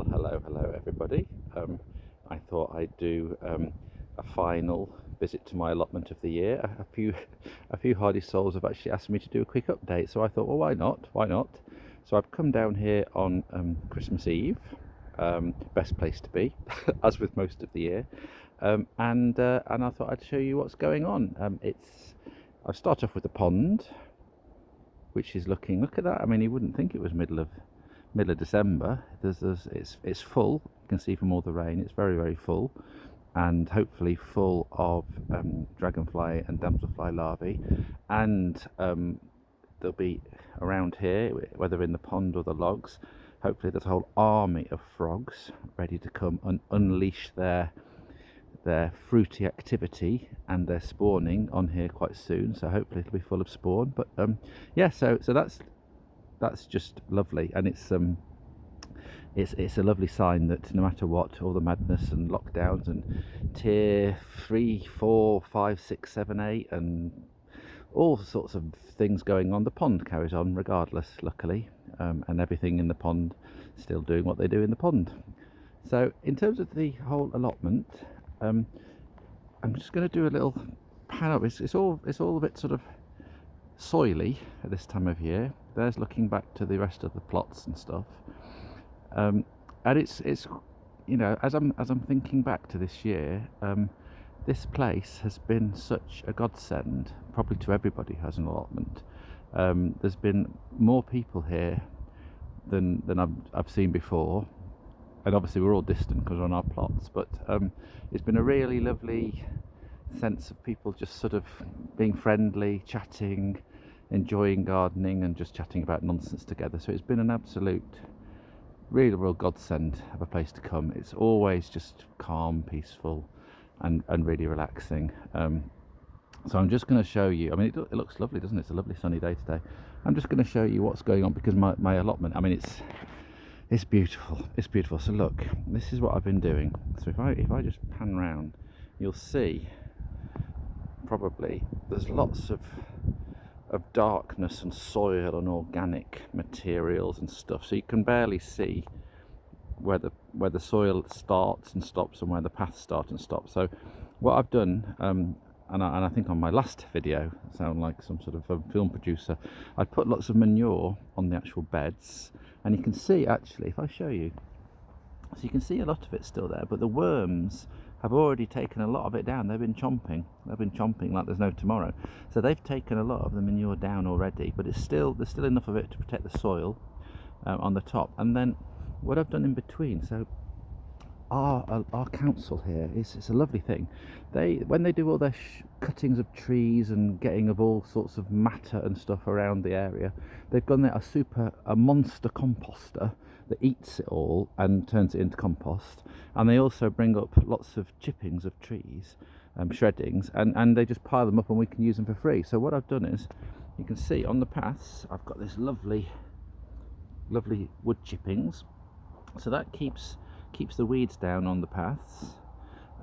Hello everybody. I thought I'd do a final visit to my allotment of the year. A few hardy souls have actually asked me to do a quick update, so I thought, well, why not? So I've come down here on Christmas Eve, best place to be, as with most of the year, and I thought I'd show you what's going on. I'll start off with the pond, which is look at that. I mean, you wouldn't think it was middle of December. It's full. You can see from all the rain, it's very full, and hopefully full of dragonfly and damselfly larvae. And there'll be around here, whether in the pond or the logs, hopefully there's a whole army of frogs ready to come and unleash their fruity activity and their spawning on here quite soon. So hopefully it'll be full of spawn. But yeah, so that's just lovely, and it's a lovely sign that no matter what, all the madness and lockdowns and tier 3, 4, 5, 6, 7, 8 and all sorts of things going on, the pond carries on regardless, luckily, and everything in the pond still doing what they do in the pond. So in terms of the whole allotment, I'm just going to do a little pan up. It's all a bit sort of soily at this time of year. There's looking back to the rest of the plots and stuff, and it's you know, as I'm thinking back to this year, this place has been such a godsend, probably to everybody who has an allotment. There's been more people here than I've seen before, and obviously we're all distant because we're on our plots, but it's been a really lovely sense of people just sort of being friendly, chatting, enjoying gardening, and just chatting about nonsense together. So it's been an absolute real godsend of a place to come. It's always just calm, peaceful, and really relaxing. So I'm just going to show you, I mean, it looks lovely, doesn't it? It's a lovely sunny day today. I'm just going to show you what's going on, because my allotment, I mean, it's beautiful. So look, this is what I've been doing. So if I just pan round, you'll see probably there's lots of darkness and soil and organic materials and stuff, so you can barely see where the soil starts and stops and where the paths start and stop. So what I've done, and I think on my last video, I sound like some sort of a film producer, I put lots of manure on the actual beds, and you can see, actually, if I show you, so you can see a lot of it still there, but the worms have already taken a lot of it down. They've been chomping like there's no tomorrow. So they've taken a lot of the manure down already, but there's still enough of it to protect the soil on the top. And then what I've done in between, so our council here, it's a lovely thing. When they do all their cuttings of trees and getting of all sorts of matter and stuff around the area, they've gone there a monster composter that eats it all and turns it into compost. And they also bring up lots of chippings of trees, shreddings, and they just pile them up and we can use them for free. So what I've done is, you can see on the paths, I've got this lovely wood chippings, so that keeps the weeds down on the paths,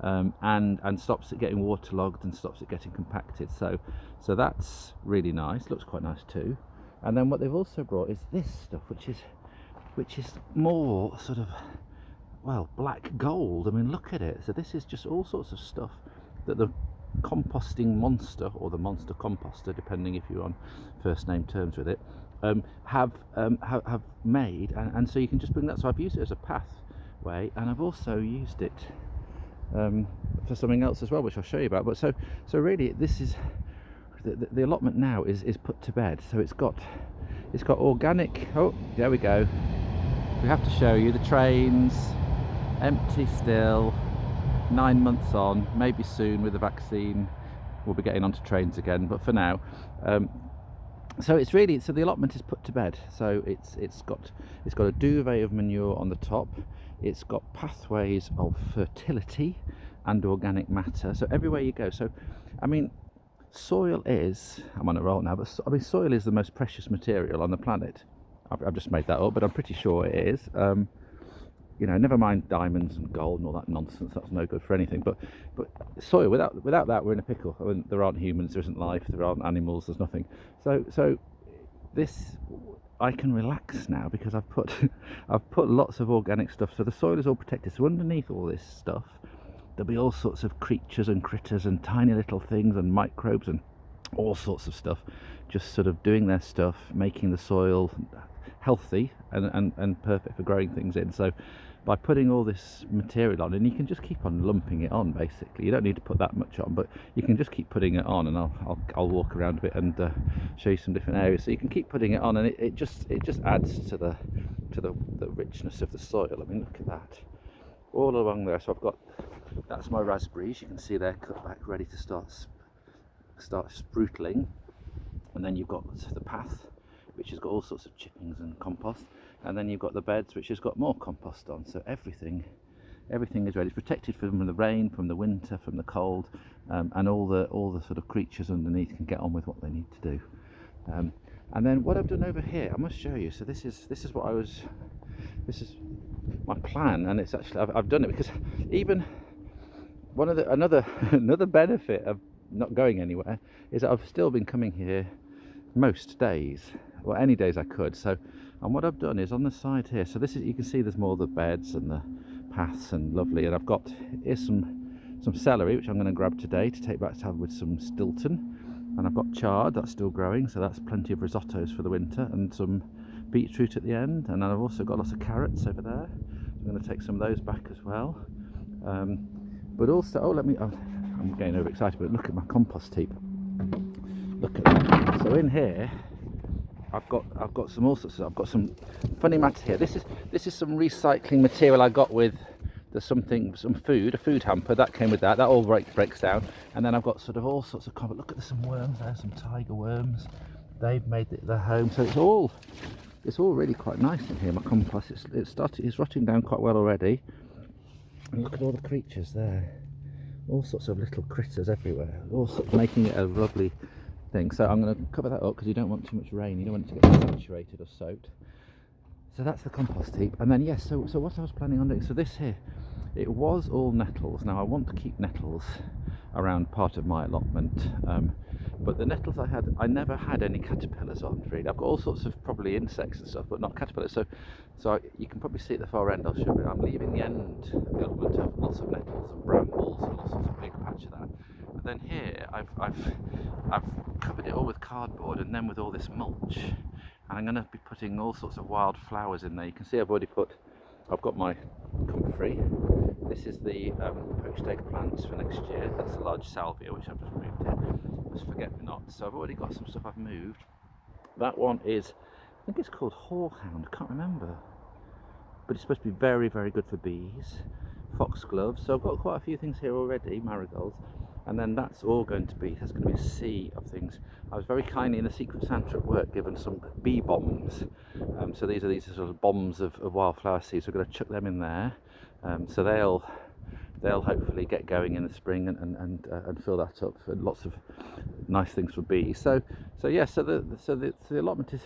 and stops it getting waterlogged and stops it getting compacted. So that's really nice, looks quite nice too. And then what they've also brought is this stuff, which is more sort of, well, black gold. I mean, look at it. So this is just all sorts of stuff that the composting monster, or the monster composter, depending if you're on first name terms with it, have made, and so you can just bring that. So I've used it as a pathway, and I've also used it for something else as well, which I'll show you about. But so really, this is the allotment now is put to bed. So it's got organic. Oh, there we go. We have to show you the trains, empty still, 9 months on. Maybe soon with the vaccine we'll be getting onto trains again, but for now, so the allotment is put to bed. So it's got a duvet of manure on the top. It's got pathways of fertility and organic matter. So everywhere you go. So I mean, soil is, I'm on a roll now, but I mean, soil is the most precious material on the planet. I've just made that up, but I'm pretty sure it is. You know, never mind diamonds and gold and all that nonsense. That's no good for anything. But soil, without that, we're in a pickle. I mean, there aren't humans, there isn't life, there aren't animals, there's nothing. So this, I can relax now because I've put I've put lots of organic stuff, so the soil is all protected. So underneath all this stuff there'll be all sorts of creatures and critters and tiny little things and microbes and all sorts of stuff, just sort of doing their stuff, making the soil healthy and perfect for growing things in. So by putting all this material on, and you can just keep on lumping it on, basically you don't need to put that much on, but you can just keep putting it on, and I'll walk around a bit and show you some different areas. So you can keep putting it on, and it just adds to the richness of the soil. I mean, look at that all along there. So I've got, that's my raspberries, you can see they're cut back ready to start spruitling, and then you've got the path which has got all sorts of chippings and compost, and then you've got the beds which has got more compost on. So everything is ready. It's protected from the rain, from the winter, from the cold, and all the sort of creatures underneath can get on with what they need to do. And then what I've done over here, I must show you. So this is my plan, and it's actually I've done it because even one of the another benefit of not going anywhere is that I've still been coming here most days, well, any days I could. So, and what I've done is on the side here, so this is, you can see there's more of the beds and the paths and lovely, and I've got, here's some celery which I'm going to grab today to take back to have with some Stilton, and I've got chard that's still growing, so that's plenty of risottos for the winter, and some beetroot at the end, and then I've also got lots of carrots over there, so I'm going to take some of those back as well. But also, I'm getting overexcited, but look at my compost heap. Look at that. So in here I've got some all sorts of, I've got some funny matter here. This is some recycling material I got with some food, a food hamper that came with that all breaks down, and then I've got sort of all sorts of compost. Look at, there's some worms there, some tiger worms. They've made it their home, so it's all really quite nice in here. My compost, it's rotting down quite well already, and look at all the creatures there, all sorts of little critters everywhere, all sorts, making it a lovely thing. So I'm going to cover that up because you don't want too much rain, you don't want it to get saturated or soaked. So that's the compost heap. And then yes, so what I was planning on doing, so this here, it was all nettles. Now I want to keep nettles around part of my allotment, but the nettles I never had any caterpillars on, really. I've got all sorts of probably insects and stuff, but not caterpillars. So you can probably see at the far end, I'll show you, I'm leaving the end of the allotment of lots of nettles and brambles and all sorts of big patch of that. And then here I've covered it all with cardboard, and then with all this mulch, and I'm going to be putting all sorts of wild flowers in there. You can see I've got my comfrey. This is the poached egg plants for next year. That's a large salvia which I've just moved here. That's forget-me-not. So I've already got some stuff I've moved. That one is, I think it's called horehound, I can't remember, but it's supposed to be very, very good for bees. Foxgloves. So I've got quite a few things here already, marigolds. And then that's all going to be, there's going to be a sea of things. I was very kindly in the Secret Santa at work given some bee bombs. So these are sort of bombs of wildflower seeds. We're going to chuck them in there. So they'll hopefully get going in the spring and fill that up for lots of nice things for bees. So yeah, so the allotment is,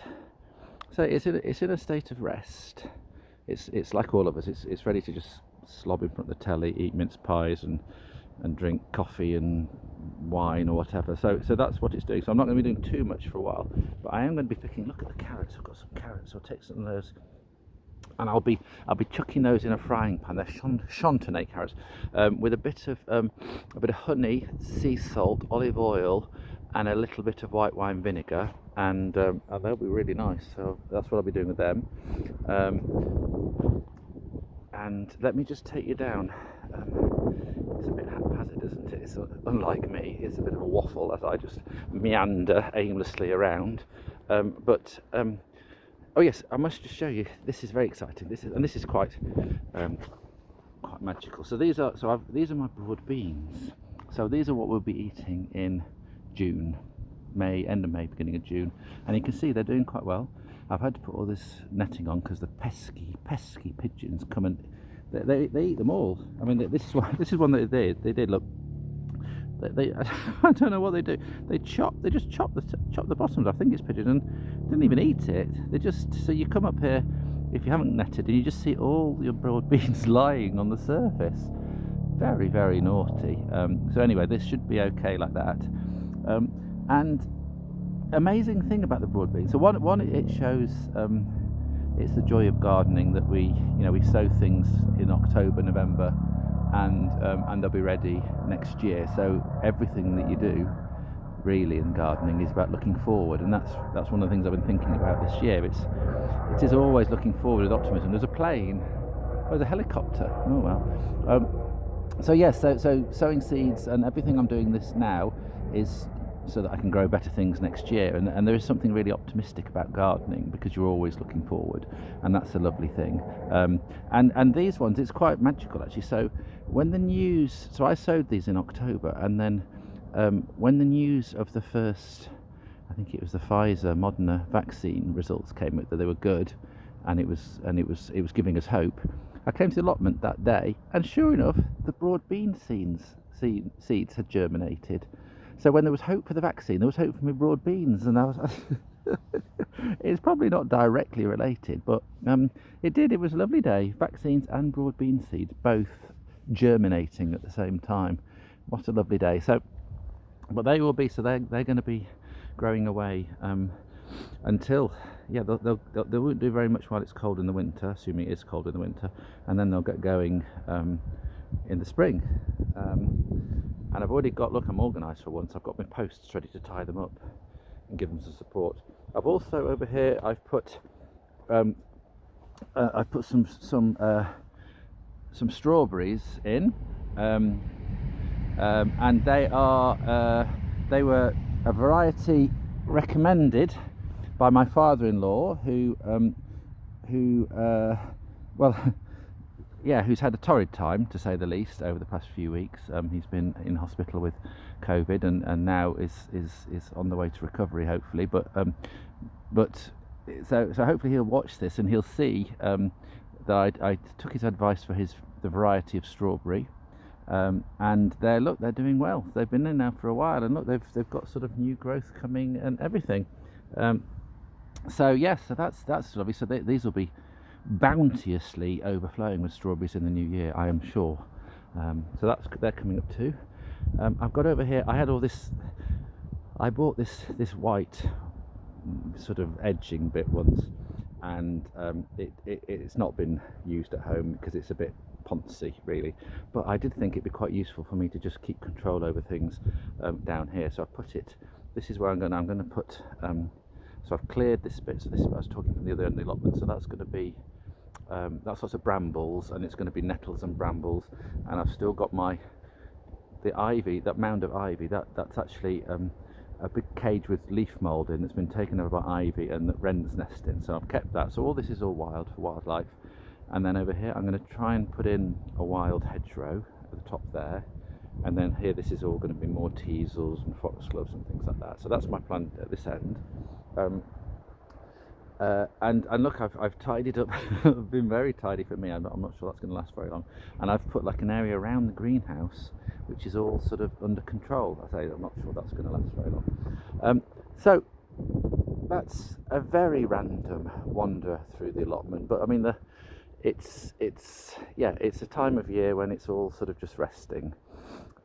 so it's in a state of rest. It's like all of us. It's ready to just slob in front of the telly, eat mince pies and drink coffee and wine or whatever. So that's what it's doing. So I'm not going to be doing too much for a while, but I am going to be picking. Look at the carrots. I've got some carrots. I'll take some of those, and I'll be chucking those in a frying pan. They're chantenay carrots, with a bit of honey, sea salt, olive oil, and a little bit of white wine vinegar, and they'll be really nice. So that's what I'll be doing with them. And let me just take you down. It's a bit haphazard, isn't it? It's unlike me. It's a bit of a waffle as I just meander aimlessly around. Oh yes, I must just show you. This is very exciting. This is quite magical. So these are my broad beans. So these are what we'll be eating in June, end of May, beginning of June, and you can see they're doing quite well. I've had to put all this netting on because the pesky pigeons come and they eat them all. I mean, this is one that they did. Look, they I don't know what they do. They just chop the bottoms. I think it's pigeons, and didn't even eat it. They just, so you come up here if you haven't netted and you just see all your broad beans lying on the surface. Very, very naughty. So anyway, this should be okay like that. And amazing thing about the broad bean. So one it shows it's the joy of gardening that we sow things in October, November, and they'll be ready next year. So everything that you do really in gardening is about looking forward, and that's one of the things I've been thinking about this year. It is always looking forward with optimism. There's a plane. Oh, there's a helicopter. Oh well. So yes, so sowing seeds, and everything I'm doing this now is so that I can grow better things next year. And there is something really optimistic about gardening, because you're always looking forward, and that's a lovely thing. And these ones, it's quite magical actually. So when the news, so I sowed these in October, and then when the news of the first, I think it was the Pfizer Moderna vaccine results came out, that they were good, and it was giving us hope, I came to the allotment that day, and sure enough, the broad bean seeds had germinated. So when there was hope for the vaccine, there was hope for my broad beans, and I was it's probably not directly related, but it did. It was a lovely day. Vaccines and broad bean seeds both germinating at the same time. What a lovely day. So, but they will be, so they're going to be growing away until, yeah, they won't do very much while it's cold in the winter, assuming it is cold in the winter, and then they'll get going in the spring. And I've already got, look, I'm organised for once. I've got my posts ready to tie them up and give them some support. I've also, over here, I've put some strawberries in, and they were a variety recommended by my father-in-law, who's had a torrid time, to say the least, over the past few weeks. He's been in hospital with COVID, and now is on the way to recovery, hopefully. So hopefully he'll watch this, and he'll see that I took his advice for the variety of strawberry, and they're doing well. They've been in now for a while, and look, they've got sort of new growth coming and everything. So yes, so that's lovely. So these will be bounteously overflowing with strawberries in the new year, I am sure. So they're coming up too. I've got over here, I had all this, I bought this white sort of edging bit once, and it's not been used at home because it's a bit poncy really, but I did think it'd be quite useful for me to just keep control over things down here. So I put it, this is where I'm going to put, so I've cleared this bit. So this is what I was talking from the other end of the allotment. So that's going to be that's lots of brambles, and it's going to be nettles and brambles. And I've still got the ivy, that mound of ivy. That's actually a big cage with leaf mould in. It's been taken over by ivy and the wren's nest in. So I've kept that. So all this is all wild for wildlife. And then over here, I'm going to try and put in a wild hedgerow at the top there. And then here, this is all going to be more teasels and foxgloves and things like that. So that's my plan at this end. And look, I've tidied up. I've been very tidy for me. I'm not sure that's going to last very long. And I've put like an area around the greenhouse, which is all sort of under control. I say I'm not sure that's going to last very long. So that's a very random wander through the allotment. But I mean, it's a time of year when it's all sort of just resting,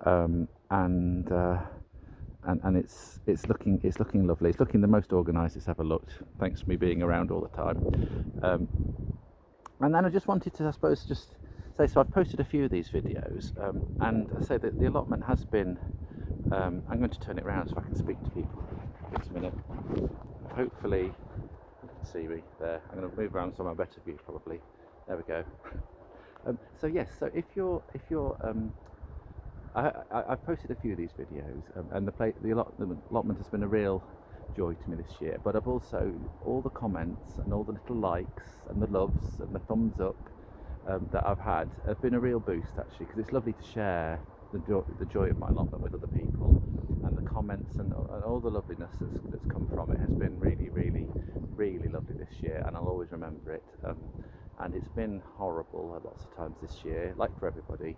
and it's looking lovely. It's looking the most organised it's ever looked, thanks to me being around all the time. And then I just wanted to, I suppose, just say, so I've posted a few of these videos, and I say that the allotment has been, I'm going to turn it around so I can speak to people just a minute. Hopefully you can see me there. I'm going to move around so I'm a better view probably. There we go. So yes, so if you're I've posted a few of these videos, and the allotment has been a real joy to me this year. But I've also, all the comments and all the little likes and the loves and the thumbs up that I've had have been a real boost actually, because it's lovely to share the joy of my allotment with other people, and the comments and all the loveliness that's come from it has been really, really, really lovely this year, and I'll always remember it. And it's been horrible lots of times this year, like for everybody,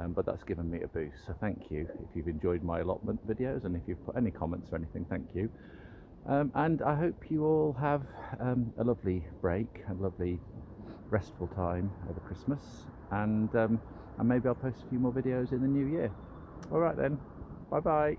but that's given me a boost. So thank you if you've enjoyed my allotment videos, and if you've put any comments or anything, thank you. And I hope you all have a lovely break, a lovely restful time over Christmas, and maybe I'll post a few more videos in the new year. All right then, bye bye.